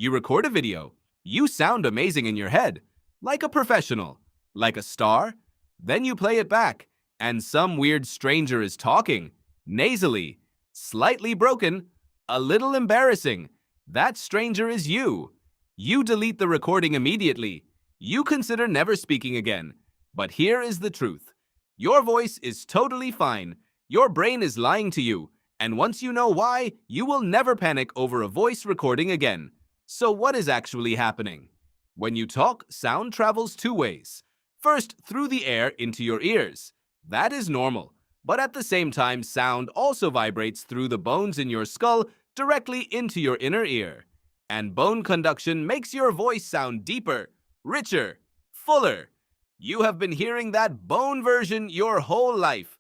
You record a video. You sound amazing in your head, like a professional, like a star. Then you play it back, and some weird stranger is talking, nasally, slightly broken, a little embarrassing. That stranger is you. You delete the recording immediately. You consider never speaking again. But here is the truth. Your voice is totally fine. Your brain is lying to you. And once you know why, you will never panic over a voice recording again. So what is actually happening? When you talk, sound travels two ways. First, through the air into your ears. That is normal. But at the same time, sound also vibrates through the bones in your skull directly into your inner ear. And bone conduction makes your voice sound deeper, richer, fuller. You have been hearing that bone version your whole life.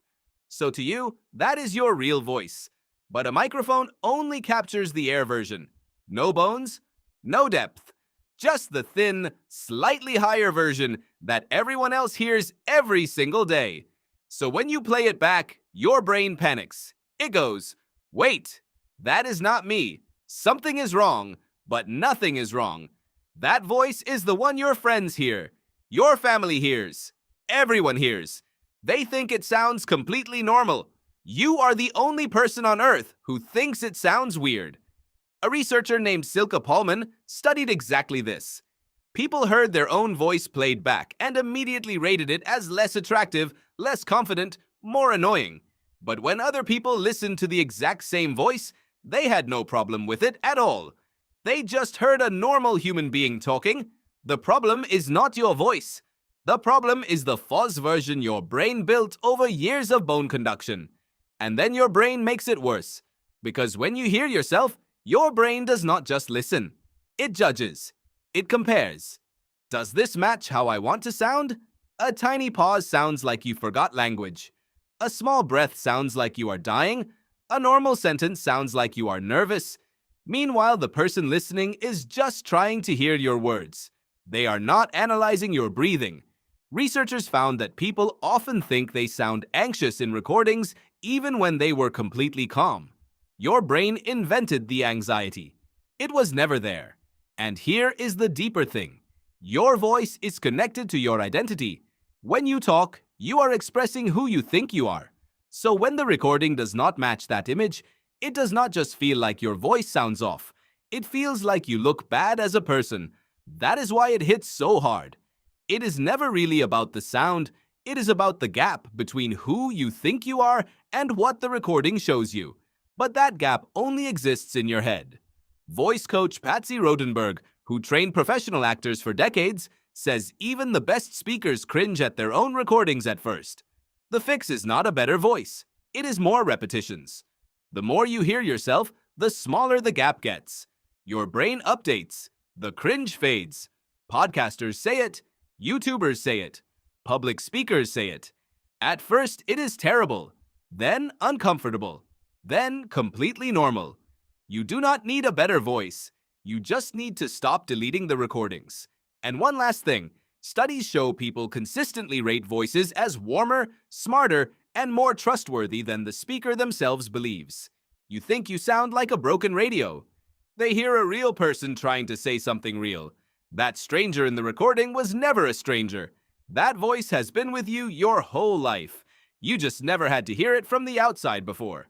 So to you, that is your real voice. But a microphone only captures the air version. No bones, no depth. Just the thin, slightly higher version that everyone else hears every single day. So when you play it back, your brain panics. It goes, wait, that is not me. Something is wrong, but nothing is wrong. That voice is the one your friends hear. Your family hears. Everyone hears. They think it sounds completely normal. You are the only person on Earth who thinks it sounds weird. A researcher named Silke Paulman studied exactly this. People heard their own voice played back and immediately rated it as less attractive, less confident, more annoying. But when other people listened to the exact same voice, they had no problem with it at all. They just heard a normal human being talking. The problem is not your voice. The problem is the fuzz version your brain built over years of bone conduction. And then your brain makes it worse. Because when you hear yourself, your brain does not just listen. It judges. It compares. Does this match how I want to sound? A tiny pause sounds like you forgot language. A small breath sounds like you are dying. A normal sentence sounds like you are nervous. Meanwhile, the person listening is just trying to hear your words. They are not analyzing your breathing. Researchers found that people often think they sound anxious in recordings even when they were completely calm. Your brain invented the anxiety. It was never there. And here is the deeper thing. Your voice is connected to your identity. When you talk, you are expressing who you think you are. So when the recording does not match that image, it does not just feel like your voice sounds off. It feels like you look bad as a person. That is why it hits so hard. It is never really about the sound. It is about the gap between who you think you are and what the recording shows you. But that gap only exists in your head. Voice coach Patsy Rodenberg, who trained professional actors for decades, says even the best speakers cringe at their own recordings at first. The fix is not a better voice. It is more repetitions. The more you hear yourself, the smaller the gap gets. Your brain updates. The cringe fades. Podcasters say it. YouTubers say it. Public speakers say it. At first, it is terrible. Then uncomfortable. Then completely normal. You do not need a better voice. You just need to stop deleting the recordings. And one last thing. Studies show people consistently rate voices as warmer, smarter, and more trustworthy than the speaker themselves believes. You think you sound like a broken radio. They hear a real person trying to say something real. That stranger in the recording was never a stranger. That voice has been with you your whole life. You just never had to hear it from the outside before.